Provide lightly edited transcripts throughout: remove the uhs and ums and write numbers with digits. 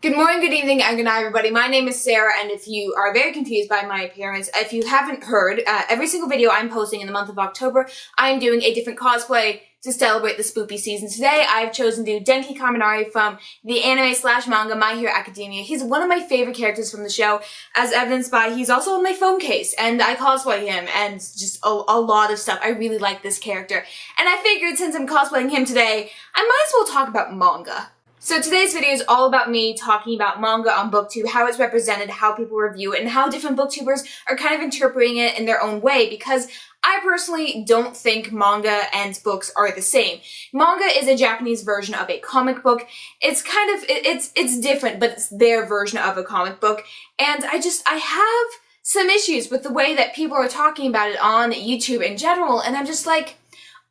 Good morning, good evening, and good night, everybody. My name is Sarah, and if you are very confused by my appearance, if you haven't heard, every single video I'm posting in the month of October, I'm doing a different cosplay to celebrate the spoopy season. Today, I've chosen to do Denki from the anime/manga My Hero Academia. He's one of my favorite characters from the show, as evidenced by he's also on my phone case, and I cosplay him, and just a lot of stuff. I really like this character. And I figured since I'm cosplaying him today, I might as well talk about manga. So today's video is all about me talking about manga on Booktube, how it's represented, how people review it, and how different booktubers are kind of interpreting it in their own way, because I personally don't think manga and books are the same. Manga is a Japanese version of a comic book. It's kind of, it's different, but it's their version of a comic book, and I have some issues with the way that people are talking about it on YouTube in general, and I'm just like,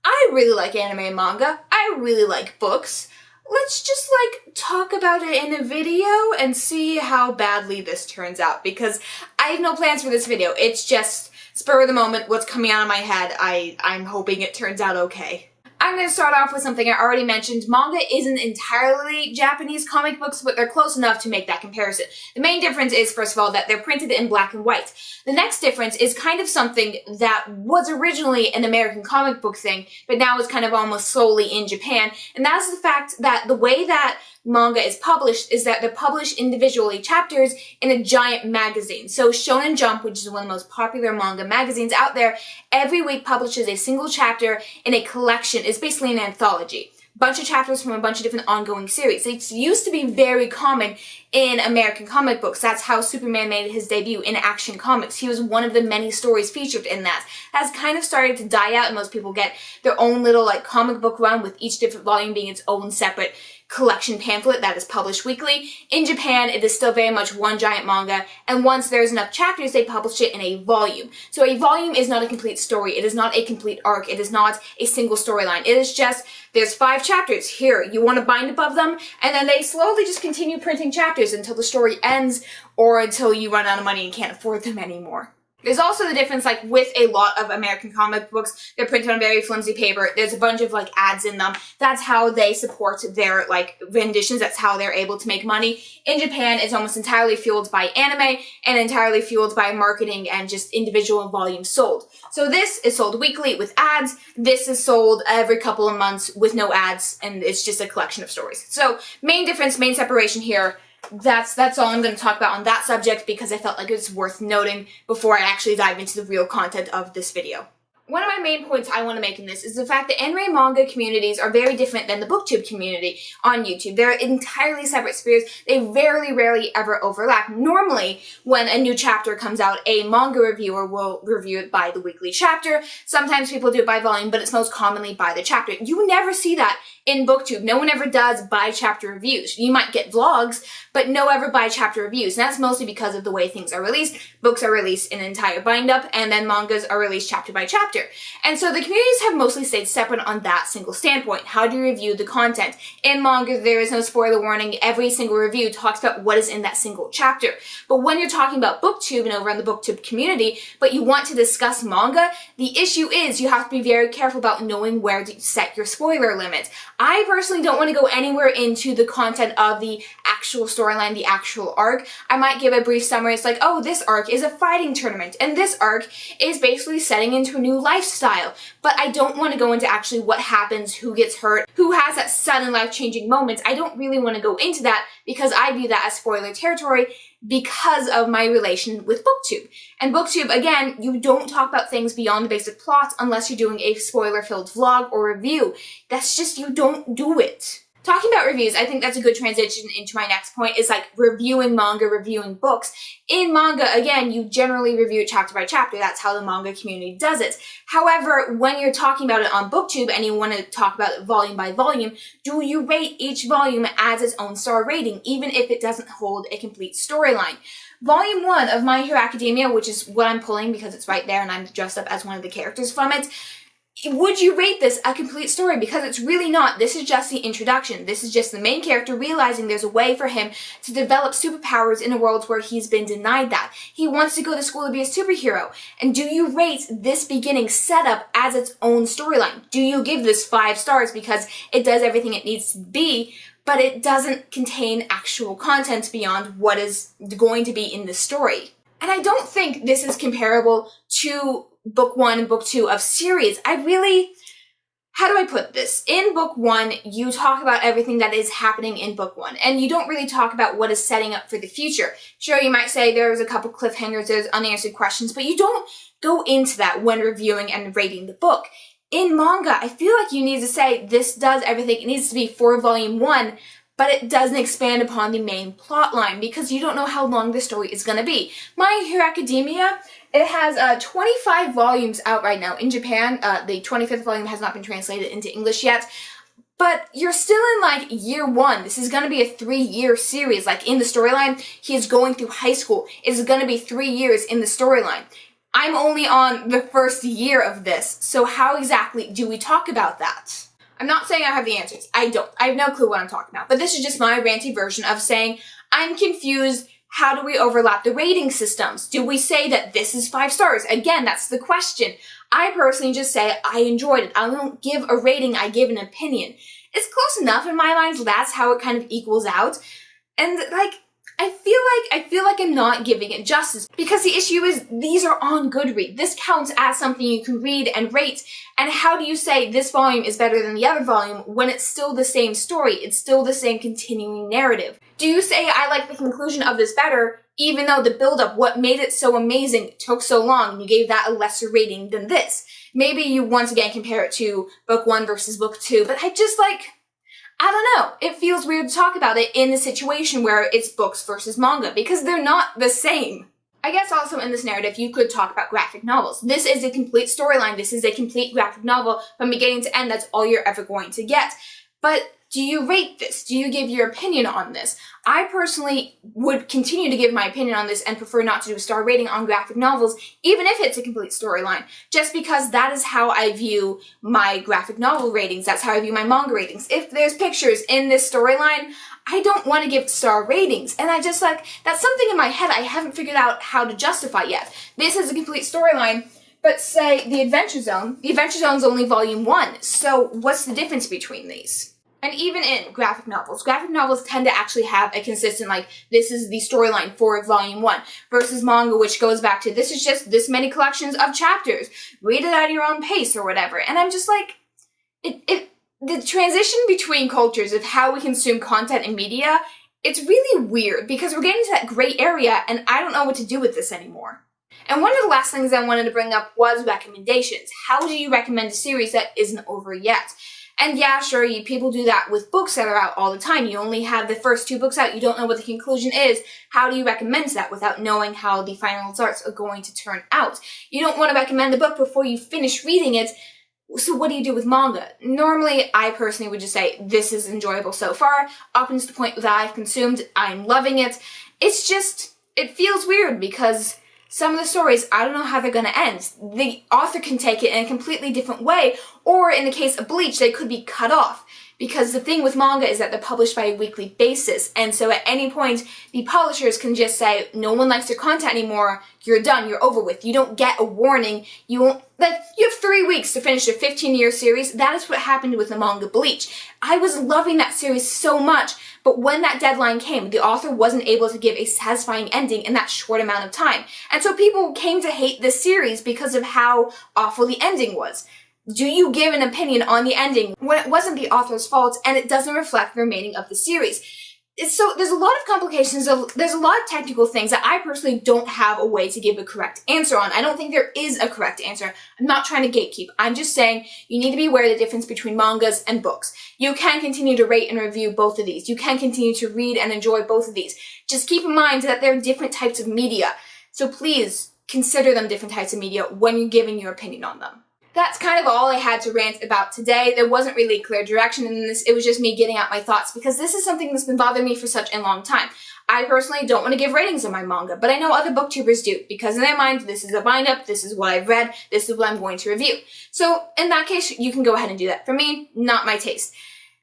I really like anime and manga. I really like books. Let's just, talk about it in a video and see how badly this turns out, because I have no plans for this video. It's just spur of the moment, what's coming out of my head. I'm hoping it turns out okay. I'm going to start off with something I already mentioned. Manga isn't entirely Japanese comic books, but they're close enough to make that comparison. The main difference is, first of all, that they're printed in black and white. The next difference is kind of something that was originally an American comic book thing, but now is kind of almost solely in Japan, and that's the fact that the way that manga is published is that they're published individually chapters in a giant magazine. So Shonen Jump, which is one of the most popular manga magazines out there, every week publishes a single chapter in a collection. It's basically an anthology. Bunch of chapters from a bunch of different ongoing series. It used to be very common in American comic books. That's how Superman made his debut in Action Comics. He was one of the many stories featured in that. Has kind of started to die out, and most people get their own little comic book run with each different volume being its own separate collection pamphlet that is published weekly. In Japan, it is still very much one giant manga, and once there's enough chapters, they publish it in a volume. So a volume is not a complete story. It is not a complete arc. It is not a single storyline. It is just, there's 5 chapters. Here, you want to bind above them, and then they slowly just continue printing chapters until the story ends, or until you run out of money and can't afford them anymore. There's also the difference, with a lot of American comic books, they're printed on very flimsy paper. There's a bunch of, ads in them. That's how they support their, renditions. That's how they're able to make money. In Japan, it's almost entirely fueled by anime and entirely fueled by marketing and just individual volumes sold. So this is sold weekly with ads. This is sold every couple of months with no ads, and it's just a collection of stories. So main difference, main separation here. That's all I'm going to talk about on that subject, because I felt like it was worth noting before I actually dive into the real content of this video. One of my main points I want to make in this is the fact that anime manga communities are very different than the Booktube community on YouTube. They're entirely separate spheres. They rarely ever overlap. Normally, when a new chapter comes out, a manga reviewer will review it by the weekly chapter. Sometimes people do it by volume, but it's most commonly by the chapter. You never see that in Booktube. No one ever does by-chapter reviews. You might get vlogs, but no ever by-chapter reviews. And that's mostly because of the way things are released. Books are released in an entire bind-up, and then mangas are released chapter by chapter. And so the communities have mostly stayed separate on that single standpoint. How do you review the content? In manga, there is no spoiler warning. Every single review talks about what is in that single chapter. But when you're talking about Booktube and over on the Booktube community, but you want to discuss manga, the issue is you have to be very careful about knowing where to set your spoiler limit. I personally don't want to go anywhere into the content of the actual storyline, the actual arc. I might give a brief summary. It's like, oh, this arc is a fighting tournament, and this arc is basically setting into a new lifestyle. But I don't want to go into actually what happens, who gets hurt, who has that sudden life-changing moments. I don't really want to go into that, because I view that as spoiler territory because of my relation with Booktube. And Booktube, again, you don't talk about things beyond the basic plot unless you're doing a spoiler-filled vlog or review. That's just, you don't do it. Talking about reviews, I think that's a good transition into my next point, is reviewing manga, reviewing books. In manga, again, you generally review it chapter by chapter. That's how the manga community does it. However, when you're talking about it on Booktube and you want to talk about it volume by volume, do you rate each volume as its own star rating, even if it doesn't hold a complete storyline? Volume 1 of My Hero Academia, which is what I'm pulling because it's right there and I'm dressed up as one of the characters from it, would you rate this a complete story? Because it's really not. This is just the introduction. This is just the main character realizing there's a way for him to develop superpowers in a world where he's been denied that. He wants to go to school to be a superhero. And do you rate this beginning setup as its own storyline? Do you give this 5 stars because it does everything it needs to be, but it doesn't contain actual content beyond what is going to be in the story. And I don't think this is comparable to book 1 and book 2 of series. How do I put this? In book 1, you talk about everything that is happening in book 1, and you don't really talk about what is setting up for the future. Sure, you might say there's a couple cliffhangers, there's unanswered questions, but you don't go into that when reviewing and rating the book. In manga, I feel like you need to say this does everything it needs to be for volume 1, but it doesn't expand upon the main plot line because you don't know how long the story is going to be. My Hero Academia, it has 25 volumes out right now in Japan. The 25th volume has not been translated into English yet, but you're still in like year 1. This is going to be a 3-year series. Like in the storyline, he is going through high school. It's going to be 3 years in the storyline. I'm only on the first year of this, so how exactly do we talk about that? I'm not saying I have the answers. I don't. I have no clue what I'm talking about. But this is just my ranty version of saying, I'm confused. How do we overlap the rating systems? Do we say that this is 5 stars? Again, that's the question. I personally just say I enjoyed it. I don't give a rating. I give an opinion. It's close enough in my mind. That's how it kind of equals out. And like, I feel like I'm not giving it justice because the issue is these are on Goodreads. This counts as something you can read and rate. And how do you say this volume is better than the other volume when it's still the same story? It's still the same continuing narrative. Do you say I like the conclusion of this better even though the build-up, what made it so amazing, took so long and you gave that a lesser rating than this? Maybe you once again compare it to book 1 versus book 2, but I don't know. It feels weird to talk about it in a situation where it's books versus manga because they're not the same. I guess also in this narrative, you could talk about graphic novels. This is a complete storyline. This is a complete graphic novel from beginning to end. That's all you're ever going to get. But do you rate this? Do you give your opinion on this? I personally would continue to give my opinion on this and prefer not to do a star rating on graphic novels, even if it's a complete storyline, just because that is how I view my graphic novel ratings. That's how I view my manga ratings. If there's pictures in this storyline, I don't want to give star ratings. And that's something in my head I haven't figured out how to justify yet. This is a complete storyline, but say the Adventure Zone is only volume 1. So what's the difference between these? And even in graphic novels tend to actually have a consistent, this is the storyline for volume 1, versus manga, which goes back to, this is just this many collections of chapters. Read it at your own pace or whatever. And I'm just like, the transition between cultures of how we consume content and media, it's really weird because we're getting to that gray area and I don't know what to do with this anymore. And one of the last things I wanted to bring up was recommendations. How do you recommend a series that isn't over yet? And yeah, sure, people do that with books that are out all the time. You only have the first 2 books out. You don't know what the conclusion is. How do you recommend that without knowing how the final results are going to turn out? You don't want to recommend the book before you finish reading it. So what do you do with manga? Normally, I personally would just say, this is enjoyable so far. Up until the point that I've consumed, I'm loving it. It's just, it feels weird because some of the stories, I don't know how they're going to end. The author can take it in a completely different way, or in the case of Bleach, they could be cut off. Because the thing with manga is that they're published by a weekly basis, and so at any point, the publishers can just say, no one likes your content anymore, you're done, you're over with. You don't get a warning, you have 3 weeks to finish a 15-year series. That is what happened with the manga Bleach. I was loving that series so much, but when that deadline came, the author wasn't able to give a satisfying ending in that short amount of time. And so people came to hate this series because of how awful the ending was. Do you give an opinion on the ending when it wasn't the author's fault and it doesn't reflect the remaining of the series? So there's a lot of complications, there's a lot of technical things that I personally don't have a way to give a correct answer on. I don't think there is a correct answer. I'm not trying to gatekeep. I'm just saying you need to be aware of the difference between mangas and books. You can continue to rate and review both of these. You can continue to read and enjoy both of these. Just keep in mind that they're different types of media. So please consider them different types of media when you're giving your opinion on them. That's kind of all I had to rant about today. There wasn't really a clear direction in this. It was just me getting out my thoughts because this is something that's been bothering me for such a long time. I personally don't want to give ratings on my manga, but I know other booktubers do because in their mind, this is a bind-up, this is what I've read, this is what I'm going to review. So in that case, you can go ahead and do that. For me, not my taste.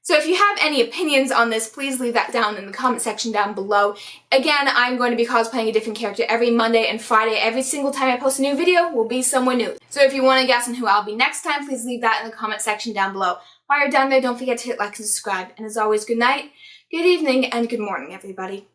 So if you have any opinions on this, please leave that down in the comment section down below. Again, I'm going to be cosplaying a different character every Monday and Friday. Every single time I post a new video will be someone new. So if you want to guess on who I'll be next time, please leave that in the comment section down below. While you're down there, don't forget to hit like and subscribe. And as always, good night, good evening, and good morning, everybody.